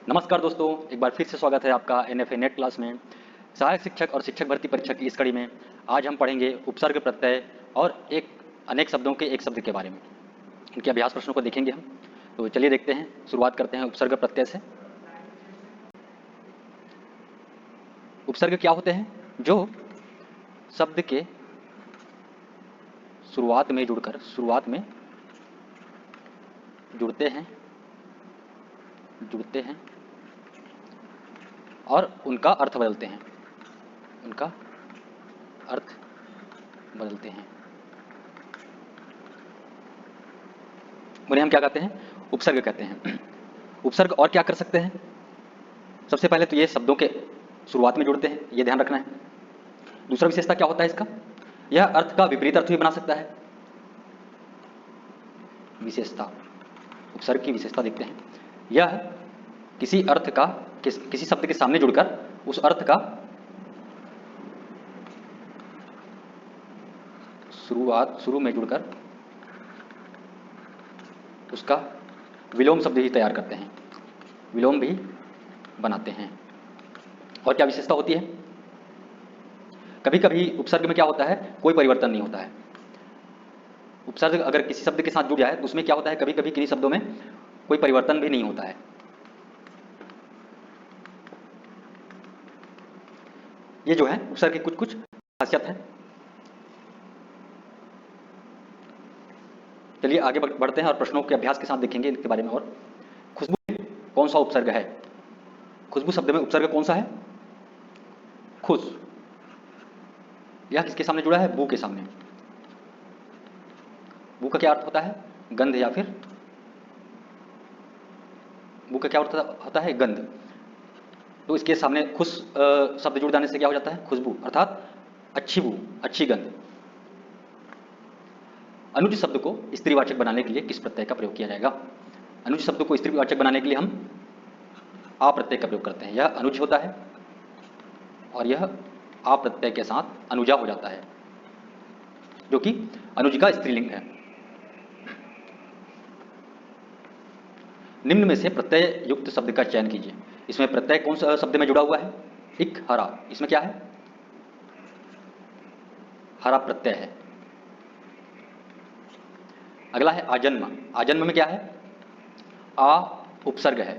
नमस्कार दोस्तों, एक बार फिर से स्वागत है आपका एनएफए नेट क्लास में। सहायक शिक्षक और शिक्षक भर्ती परीक्षा की इस कड़ी में आज हम पढ़ेंगे उपसर्ग प्रत्यय और एक अनेक शब्दों के एक शब्द के बारे में। इनके अभ्यास प्रश्नों को देखेंगे हम। तो चलिए देखते हैं, शुरुआत करते हैं उपसर्ग प्रत्यय से। उपसर्ग क्या होते हैं? जो शब्द के शुरुआत में जुड़ते हैं और उनका अर्थ बदलते हैं। उन्हें हम क्या कहते हैं? उपसर्ग कहते हैं। उपसर्ग और क्या कर सकते हैं? सबसे पहले तो ये शब्दों के शुरुआत में जुड़ते हैं, ये ध्यान रखना है। दूसरा विशेषता क्या होता है इसका? यह अर्थ का विपरीत अर्थ भी बना सकता है। विशेषता, उपसर्ग की विशेषता देखते हैं। यह किसी अर्थ का किसी शब्द के सामने जुड़कर उस अर्थ का शुरू में जुड़कर उसका विलोम शब्द ही तैयार करते हैं, विलोम भी बनाते हैं। और क्या विशेषता होती है? कभी कभी उपसर्ग में क्या होता है, कोई परिवर्तन नहीं होता है। उपसर्ग अगर किसी शब्द के साथ जुड़ जाए तो उसमें क्या होता है, कभी कभी किन्हीं शब्दों में कोई परिवर्तन भी नहीं होता है। ये जो है उपसर्ग की कुछ कुछ खासियत है। चलिए आगे बढ़ते हैं और प्रश्नों के अभ्यास के साथ देखेंगे इनके बारे में। और खुशबू कौन सा उपसर्ग है? खुशबू शब्द में उपसर्ग कौन सा है? खुश। यह किसके सामने जुड़ा है? बू के सामने। बू का क्या अर्थ होता है? गंध, या फिर बू का क्या अर्थ होता है? गंध। तो इसके सामने खुश शब्द जुड़ जाने से क्या हो जाता है? खुशबू, अर्थात अच्छी बू, अच्छी गंध। अनुज शब्द को स्त्रीवाचक बनाने के लिए किस प्रत्यय का प्रयोग किया जाएगा? अनुज शब्द को स्त्रीवाचक बनाने के लिए हम आ प्रत्यय का प्रयोग करते हैं। यह अनुज होता है और यह आ प्रत्यय के साथ अनुजा हो जाता है, जो कि अनुज का स्त्रीलिंग है। निम्न में से प्रत्यय युक्त शब्द का चयन कीजिए। इसमें प्रत्यय कौन सा शब्द में जुड़ा हुआ है? इक, हरा। इसमें क्या है? हरा प्रत्यय है। अगला है आजन्म। आजन्म में क्या है? आ उपसर्ग है।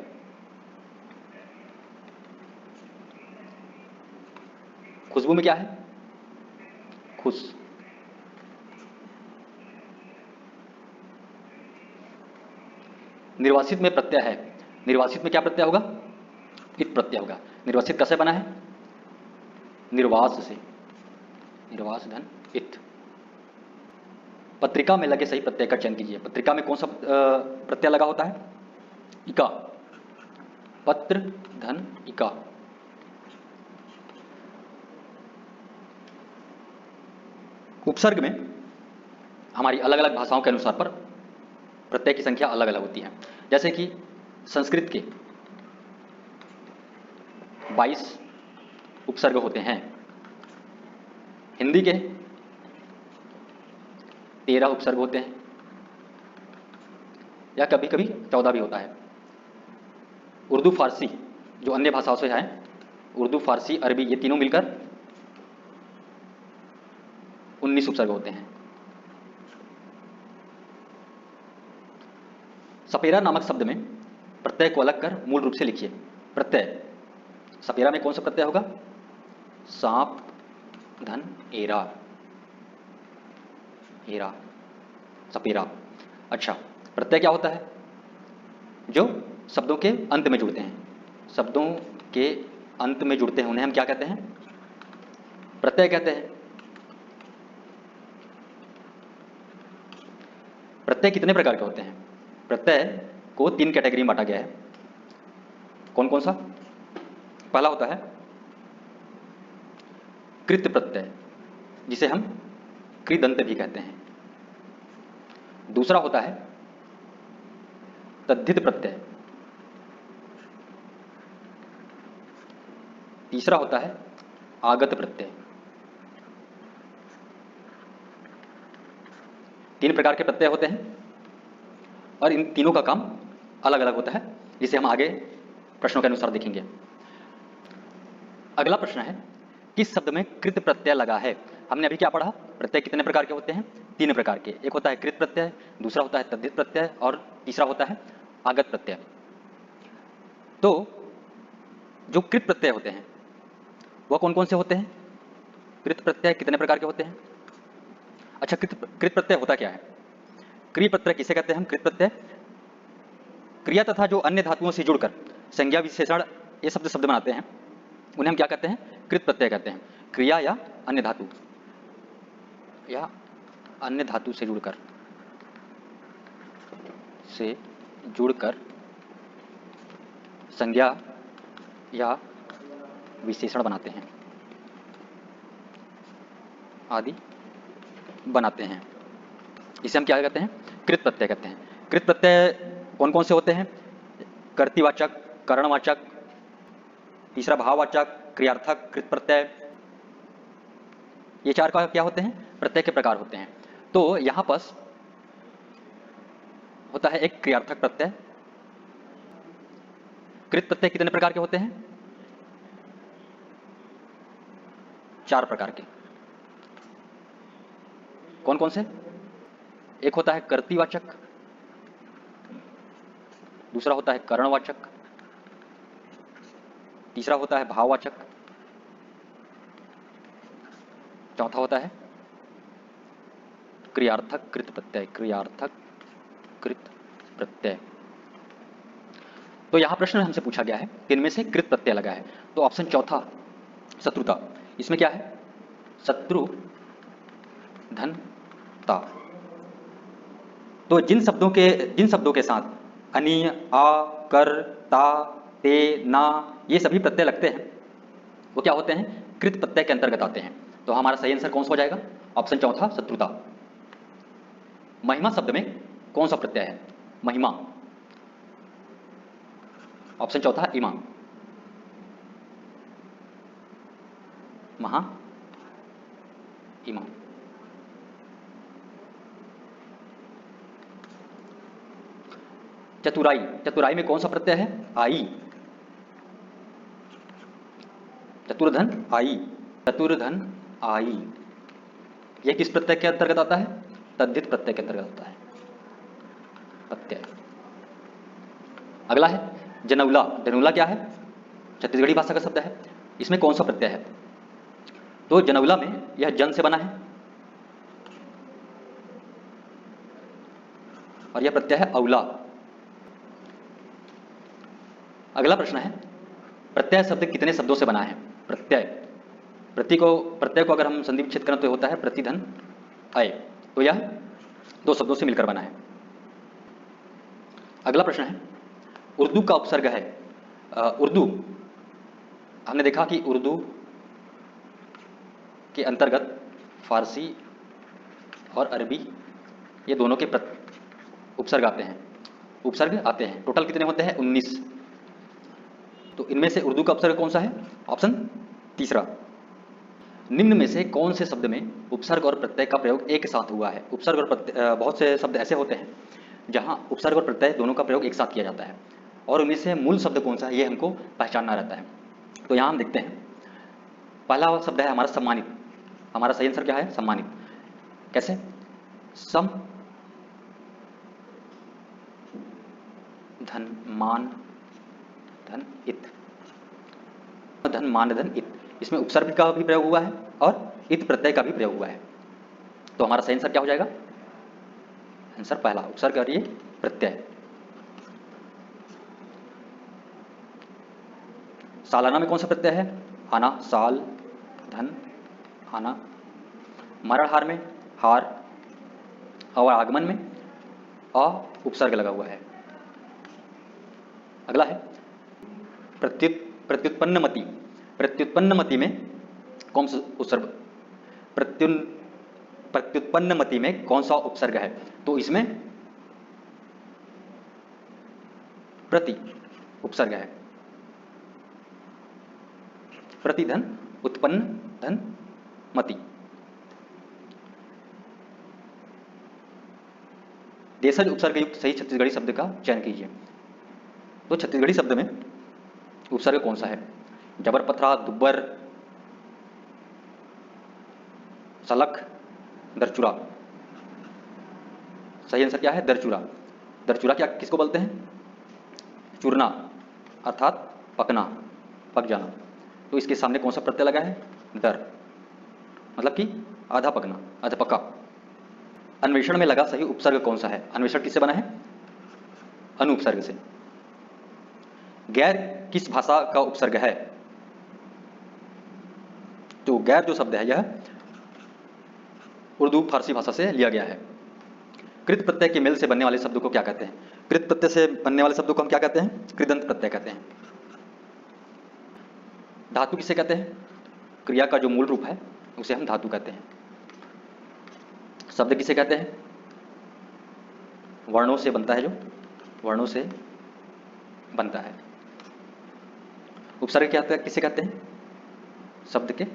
खुशबू में क्या है? खुश। निर्वासित में प्रत्यय है। निर्वासित में क्या प्रत्यय होगा? इत प्रत्यय होगा। निर्वासित कैसे बना है? निर्वास से, निर्वास धन इत। पत्रिका में लगे सही प्रत्यय का चयन कीजिए। पत्रिका में कौन सा प्रत्यय लगा होता है? इका। पत्र धन इका। उपसर्ग में हमारी अलग अलग भाषाओं के अनुसार पर प्रत्यय की संख्या अलग अलग होती है। जैसे कि संस्कृत के 22 उपसर्ग होते हैं, हिंदी के 13 उपसर्ग होते हैं, या कभी कभी 14 भी होता है। उर्दू फारसी जो अन्य भाषाओं से है, उर्दू फारसी अरबी, ये तीनों मिलकर 19 उपसर्ग होते हैं। सपेरा नामक शब्द में प्रत्यय को अलग कर मूल रूप से लिखिए। प्रत्यय सपेरा में कौन सा प्रत्यय होगा? सांप धन एरा, एरा, सपेरा। अच्छा, प्रत्यय क्या होता है? जो शब्दों के अंत में जुड़ते हैं। शब्दों के अंत में जुड़ते हैं उन्हें हम क्या कहते हैं? प्रत्यय कहते हैं। प्रत्यय कितने प्रकार के होते हैं? प्रत्यय को 3 कैटेगरी में बांटा गया है। कौन कौन सा? पहला होता है कृत प्रत्यय, जिसे हम कृदंत भी कहते हैं। दूसरा होता है तद्धित प्रत्यय। तीसरा होता है आगत प्रत्यय। 3 प्रकार के प्रत्यय होते हैं और इन तीनों का काम अलग अलग होता है, जिसे हम आगे प्रश्नों के अनुसार देखेंगे। अगला प्रश्न है, किस शब्द में कृत प्रत्यय लगा है? हमने अभी क्या पढ़ा? प्रत्यय कितने प्रकार के होते हैं? 3 प्रकार के। एक होता है कृत प्रत्यय, दूसरा होता है तद्धित प्रत्यय और तीसरा होता है आगत प्रत्यय। तो जो कृत प्रत्यय होते हैं वह कौन कौन से होते हैं? कृत प्रत्यय कितने प्रकार के होते हैं? अच्छा, कृत प्रत्यय होता क्या है? क्रिय प्रत्यय किसे कहते हैं हम? कृत प्रत्यय क्रिया तथा जो अन्य धातुओं से जुड़कर संज्ञा विशेषण ये शब्द बनाते हैं उन्हें हम क्या कहते हैं? कृत प्रत्यय कहते हैं। क्रिया या अन्य धातु से जुड़कर संज्ञा या विशेषण बनाते हैं आदि बनाते हैं, इसे हम क्या कहते हैं? कृत प्रत्यय कहते हैं। कृत प्रत्यय कौन कौन से होते हैं? कर्तृवाचक, करणवाचक, तीसरा भाववाचक, क्रियार्थक, कृत प्रत्यय, ये 4 का क्या होते हैं? प्रत्यय के प्रकार होते हैं। तो यहां पर होता है एक क्रियार्थक प्रत्यय। कृत प्रत्यय कितने प्रकार के होते हैं? 4 प्रकार के। कौन कौन से? एक होता है कर्तृवाचक, दूसरा होता है करणवाचक, तीसरा होता है भाववाचक, चौथा होता है क्रियार्थक कृत प्रत्यय। क्रियार्थक कृत प्रत्यय। तो यहां प्रश्न हमसे पूछा गया है कि इनमें से कृत प्रत्यय लगा है, तो ऑप्शन चौथा शत्रुता, इसमें क्या है? शत्रु धन ता। तो जिन शब्दों के साथ अनि, आ, कर, ता, ते, ना ये सभी प्रत्यय लगते हैं वो क्या होते हैं? कृत प्रत्यय के अंतर्गत आते हैं। तो हमारा सही आंसर कौन सा हो जाएगा? ऑप्शन चौथा शत्रुता। महिमा शब्द में कौन सा प्रत्यय है? महिमा, ऑप्शन चौथा इमा। महा, इमा। चतुराई, चतुराई में कौन सा प्रत्यय है? आई। चतुर्धन आई, चतुर्धन आई, यह किस प्रत्यय के अंतर्गत आता है? तद्धित प्रत्यय के अंतर्गत आता है प्रत्यय। अगला है जनौला। जनौला क्या है? छत्तीसगढ़ी भाषा का शब्द है। इसमें कौन सा प्रत्यय है? तो जनौला में यह जन से बना है और यह प्रत्यय है औला। अगला प्रश्न है, प्रत्यय शब्द कितने शब्दों से बना है? प्रत्यय, प्रत्यय को अगर हम संधि विच्छेद करें तो होता है प्रतिधन अय। तो यह 2 शब्दों से मिलकर बना है। अगला प्रश्न है, उर्दू का उपसर्ग है। उर्दू, हमने देखा कि उर्दू के अंतर्गत फारसी और अरबी ये दोनों के उपसर्ग आते हैं। उपसर्ग आते हैं, टोटल कितने होते हैं? 19। तो इनमें से उर्दू का उपसर्ग कौन सा है? ऑप्शन तीसरा। निम्न में से कौन से शब्द में उपसर्ग और प्रत्यय का प्रयोग एक साथ हुआ है? उपसर्ग और प्रत्यय, बहुत से शब्द ऐसे होते हैं जहां उपसर्ग और प्रत्यय दोनों का प्रयोग एक साथ किया जाता है और उनमें से मूल शब्द कौन सा है ये हमको पहचानना रहता है। तो यहां हम देखते हैं, पहला शब्द है हमारा सम्मानित। हमारा सही आंसर क्या है? सम्मानित। कैसे? सम धन मान धन इत, धन मान धन इत, इसमें उपसर्ग का भी प्रयोग हुआ है और इत प्रत्यय का भी प्रयोग हुआ है। तो हमारा सही आंसर क्या हो जाएगा? आंसर पहला, उपसर्ग और ये प्रत्यय। सालाना में कौन सा प्रत्यय है? आना, साल, धन, आना। मरणहार में हार और आगमन में अ उपसर्ग लगा हुआ है। अगला है प्रत्युत्पन्नमति। प्रत्युत्पन्नमति में कौन सा उपसर्ग? प्रत्युत्पन्नमति में कौन सा उपसर्ग है? तो इसमें प्रति उपसर्ग है। प्रतिधन उत्पन्न धन मति। देशज उपसर्ग युक्त सही छत्तीसगढ़ी शब्द का चयन कीजिए। तो छत्तीसगढ़ी शब्द में उपसर्ग कौन सा है? जबर पथरा, दुब्बर, सलख, दरचुरा। सही आंसर क्या है? दरचुरा। दरचुरा क्या किसको बोलते हैं? चूरना अर्थात पकना, पक जाना। तो इसके सामने कौन सा प्रत्यय लगा है? दर, मतलब कि आधा पकना, आधा पका। अन्वेषण में लगा सही उपसर्ग कौन सा है? अन्वेषण किससे बना है? अनुपसर्ग से। गैर किस भाषा का उपसर्ग है? तो गैर जो शब्द है यह उर्दू फारसी भाषा से लिया गया है। कृत प्रत्यय के मेल से बनने वाले शब्द को क्या कहते हैं? कृत प्रत्यय से बनने वाले शब्द को हम क्या कहते हैं? कृदंत प्रत्यय कहते हैं। धातु किसे कहते हैं? क्रिया का जो मूल रूप है उसे हम धातु कहते हैं। शब्द किसे कहते हैं? वर्णों से बनता है, जो वर्णों से बनता है। उपसर्ग क्या किसे कहते हैं? शब्द के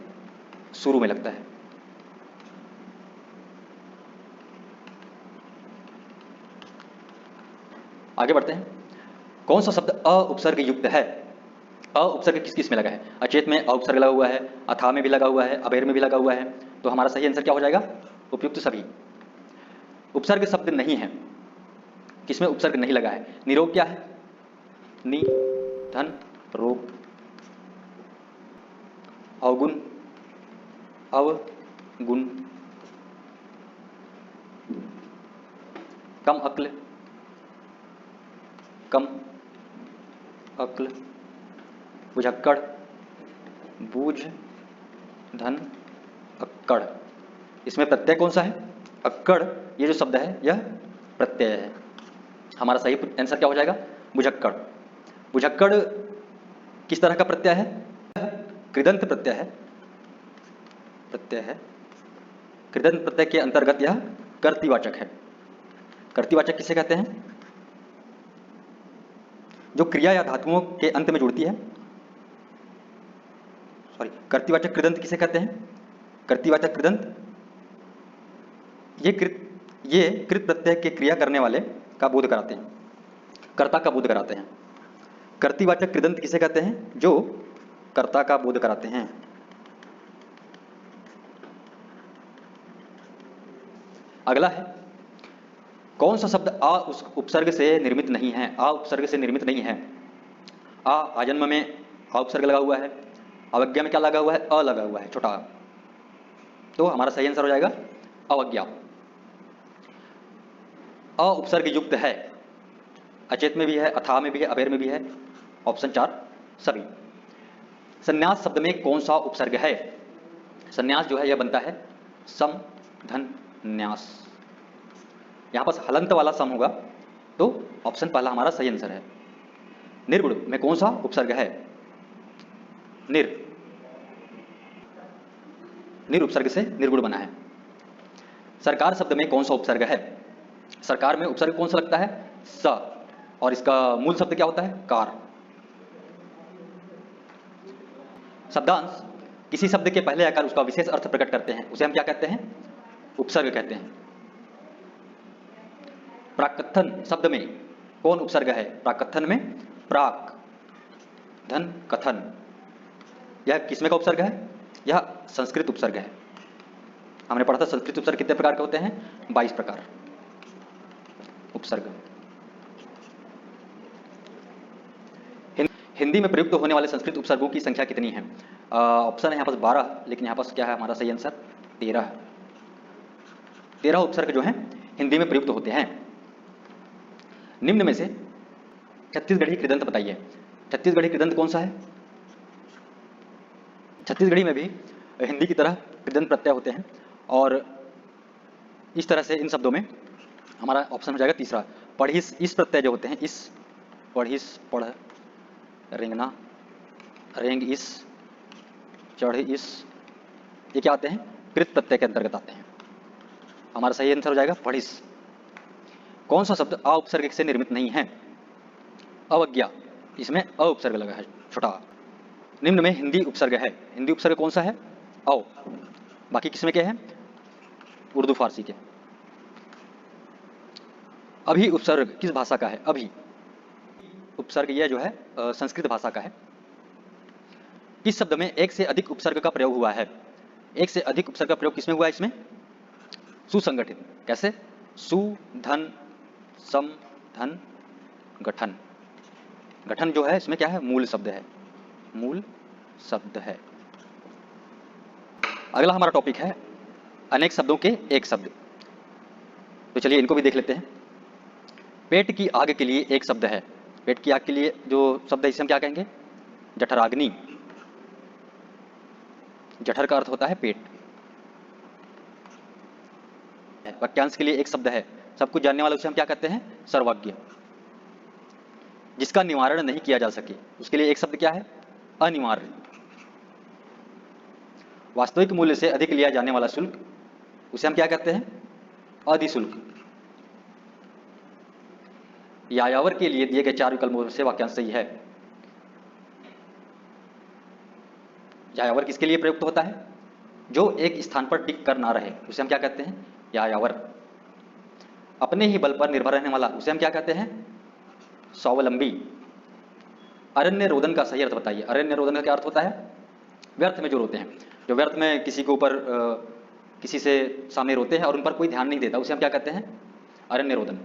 शुरू में लगता है। आगे बढ़ते हैं। कौन सा शब्द अ उपसर्ग युक्त है? अ उपसर्ग किस किस में लगा है? अचेत में अ उपसर्ग लगा हुआ है, अथा में भी लगा हुआ है, अबेर में भी लगा हुआ है। तो हमारा सही आंसर क्या हो जाएगा? उपयुक्त सभी। उपसर्ग शब्द नहीं है, किसमें उपसर्ग नहीं लगा है? निरोग क्या है? नि, धन, रोग। अवगुण, अवगुण। कम अक्ल, कम अक्ल। बुझक्कड़, बूझ, धन, अक्कड़। इसमें प्रत्यय कौन सा है? अक्कड़। ये जो शब्द है यह प्रत्यय है। हमारा सही आंसर क्या हो जाएगा? बुझक्कड़। बुझक्कड़ किस तरह का प्रत्यय है? कृदंत प्रत्यय है, प्रत्यय है। कृदंत प्रत्यय के अंतर्गत यह कर्तृवाचक है। कर्तृवाचक किसे कहते हैं? जो क्रिया या धातुओं के अंत में जुड़ती है। सॉरी, कर्तृवाचक कृदंत किसे कहते हैं? कर्तृवाचक कृदंत ये कृत प्रत्यय के क्रिया करने वाले का बोध कराते हैं, कर्ता का बोध कराते हैं। कर्तृवाचक कृदंत किसे कहते हैं? जो कर्ता का बोध कराते हैं। अगला है, कौन सा शब्द आ उस उपसर्ग से निर्मित नहीं है? आ उपसर्ग से निर्मित नहीं है। आ आजन्म में आ उपसर्ग लगा हुआ है, अवज्ञा में क्या लगा हुआ है? अ लगा हुआ है, छोटा। तो हमारा सही आंसर हो जाएगा अवज्ञा। अ उपसर्ग युक्त है, अचेत में भी है, अथाह में भी है, अबेर में भी है। ऑप्शन 4 सभी। संन्यास शब्द में कौन सा उपसर्ग है? संन्यास जो है यह बनता है सम, धन, न्यास। यहां पास हलंत वाला सम होगा, तो ऑप्शन पहला हमारा सही आंसर है। निर्गुण में कौन सा उपसर्ग है? निर, निर उपसर्ग से निर्गुण बना है। सरकार शब्द में कौन सा उपसर्ग है? सरकार में उपसर्ग कौन सा लगता है? स, और इसका मूल शब्द क्या होता है? कार। शब्दांश किसी शब्द के पहले आकर उसका विशेष अर्थ प्रकट करते हैं, उसे हम क्या कहते हैं? उपसर्ग कहते हैं। प्राकथन शब्द में कौन उपसर्ग है? प्राकथन में प्राक, धन, कथन। यह किसमें का उपसर्ग है? यह संस्कृत उपसर्ग है। हमने पढ़ा था संस्कृत उपसर्ग कितने प्रकार के होते हैं? 22 प्रकार उपसर्ग। हिंदी में प्रयुक्त होने वाले संस्कृत उपसर्गों की संख्या कितनी है? ऑप्शन है यहाँ पास 12, लेकिन यहाँ पास क्या है हमारा सही आंसर? 13। 13 उपसर्ग जो हैं हिंदी में प्रयुक्त होते हैं। निम्न में से छत्तीसगढ़ी कृदंत बताइए। छत्तीसगढ़ी कृदंत कौन सा है? छत्तीसगढ़ी में भी हिंदी की तरह कृदंत प्रत्यय होते हैं, और इस तरह से इन शब्दों में हमारा ऑप्शन हो जाएगा तीसरा। पढ़िस, इस प्रत्यय जो होते हैं, इस, पढ़िस, पढ़, रेंगना, रेंग इस, चढ़ इस, ये क्या आते हैं? कृत प्रत्यय के अंतर्गत आते हैं। हमारा सही आंसर हो जाएगा पढ़िस। कौन सा शब्द अ उपसर्ग से निर्मित नहीं है? अवज्ञा, इसमें अ उपसर्ग लगा है, छोटा। निम्न में हिंदी उपसर्ग है, हिंदी उपसर्ग कौन सा है? औ। बाकी किसमें क्या है? उर्दू फारसी के। अभी उपसर्ग किस भाषा का है? अभी उपसर्ग यह जो है संस्कृत भाषा का है। किस शब्द में एक से अधिक उपसर्ग का प्रयोग हुआ है? एक से अधिक उपसर्ग का प्रयोग किसमें हुआ है? इसमें सुसंगठित। कैसे? सु, धन, सम, धन, गठन। गठन जो है इसमें क्या है? मूल शब्द है, मूल शब्द है। अगला हमारा टॉपिक है अनेक शब्दों के एक शब्द। तो चलिए इनको भी देख लेते हैं। पेट की आग के लिए एक शब्द है। पेट की आग के लिए जो शब्द है इसे हम क्या कहेंगे? जठराग्नि। जठर का अर्थ होता है पेट। वाक्यांश के लिए एक शब्द है, सब कुछ जानने वाला, उसे हम क्या कहते हैं? सर्वज्ञ। जिसका निवारण नहीं किया जा सके उसके लिए एक शब्द क्या है? अनिवार्य। वास्तविक मूल्य से अधिक लिया जाने वाला शुल्क, उसे हम क्या कहते हैं? अधिशुल्क। यायावर के लिए दिए गए 4 विकल्पों से वाक्यांश सही है। यायावर किसके लिए प्रयुक्त होता है? जो एक स्थान पर टिक कर ना रहे उसे हम क्या कहते हैं? यायावर। अपने ही बल पर निर्भर रहने वाला उसे हम क्या कहते हैं? स्वावलंबी। अरण्य रोदन का सही अर्थ बताइए। अरण्य रोदन का क्या अर्थ होता है? व्यर्थ में जो रोते हैं, जो व्यर्थ में किसी के ऊपर किसी से सामने रोते हैं और उन पर कोई ध्यान नहीं देता, उसे हम क्या कहते हैं? अरण्य रोदन।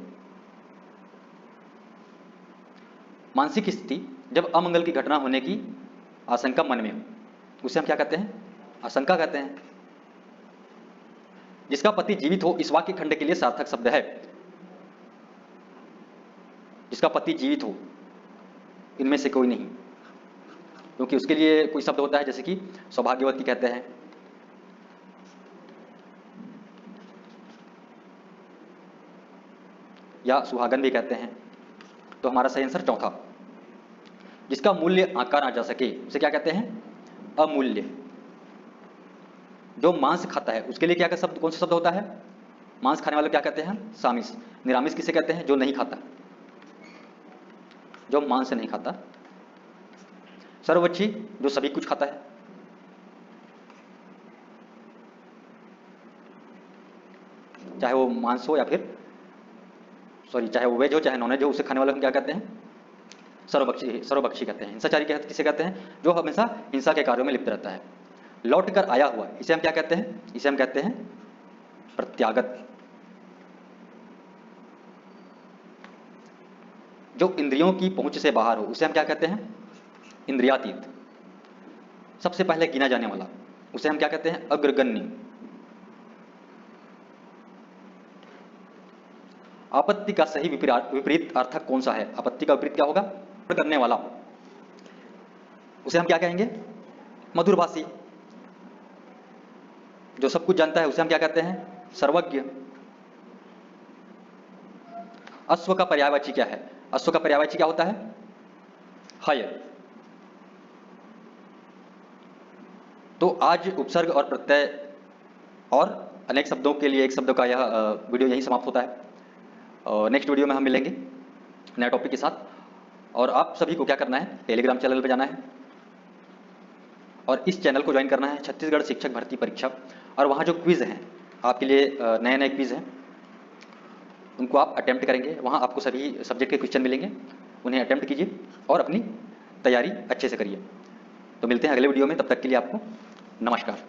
मानसिक स्थिति जब अमंगल की घटना होने की आशंका मन में हो उसे हम क्या कहते हैं? आशंका कहते हैं। जिसका पति जीवित हो इस वाक्य खंड के लिए सार्थक शब्द है। जिसका पति जीवित हो, इनमें से कोई नहीं, क्योंकि उसके लिए कोई शब्द होता है जैसे कि सौभाग्यवती कहते हैं, या सुहागन भी कहते हैं। तो हमारा सही आंसर चौथा। जिसका मूल्य आंका ना जा सके उसे क्या कहते हैं? अमूल्य। जो मांस खाता है उसके लिए क्या का शब्द, कौन सा शब्द होता है? मांस खाने वाले क्या कहते हैं? सामिस। निरामिस किसे कहते हैं? जो नहीं खाता, जो मांस नहीं खाता। सर्वभक्षी जो सभी कुछ खाता है। चाहे वो मांस हो या फिर चाहे वो वेज हो चाहे नॉन वेज हो, उसे खाने वाले हम क्या कहते हैं? सर्वभक्षी। सर्वभक्षी कहते हैं। हिंसाचारी किसे कहते हैं? जो हमेशा हिंसा के कार्यों में लिप्त रहता है। लौट कर आया हुआ इसे हम क्या कहते हैं? इसे हम कहते हैं प्रत्यागत। जो इंद्रियों की पहुंच से बाहर हो उसे हम क्या कहते हैं? इंद्रियातीत। सबसे पहले गिना जाने वाला उसे हम क्या कहते हैं? अग्रगण्य। आपत्ति का सही विपरीत अर्थक कौन सा है? आपत्ति का विपरीत क्या होगा? करने वाला, उसे हम क्या कहेंगे? मधुरभाषी। जो सब कुछ जानता है उसे हम क्या कहते हैं? सर्वज्ञ। अश्व का पर्यायवाची क्या है? अश्व का पर्यायवाची क्या होता है? हय। तो आज उपसर्ग और प्रत्यय और अनेक शब्दों के लिए एक शब्द का यह वीडियो यहीं समाप्त होता है। नेक्स्ट वीडियो में हम मिलेंगे नए टॉपिक के साथ। और आप सभी को क्या करना है? टेलीग्राम चैनल पर जाना है और इस चैनल को ज्वाइन करना है, छत्तीसगढ़ शिक्षक भर्ती परीक्षा। और वहाँ जो क्विज़ हैं आपके लिए, नए नए क्विज़ हैं, उनको आप अटेम्प्ट करेंगे। वहाँ आपको सभी सब्जेक्ट के क्वेश्चन मिलेंगे, उन्हें अटेम्प्ट कीजिए और अपनी तैयारी अच्छे से करिए। तो मिलते हैं अगले वीडियो में, तब तक के लिए आपको नमस्कार।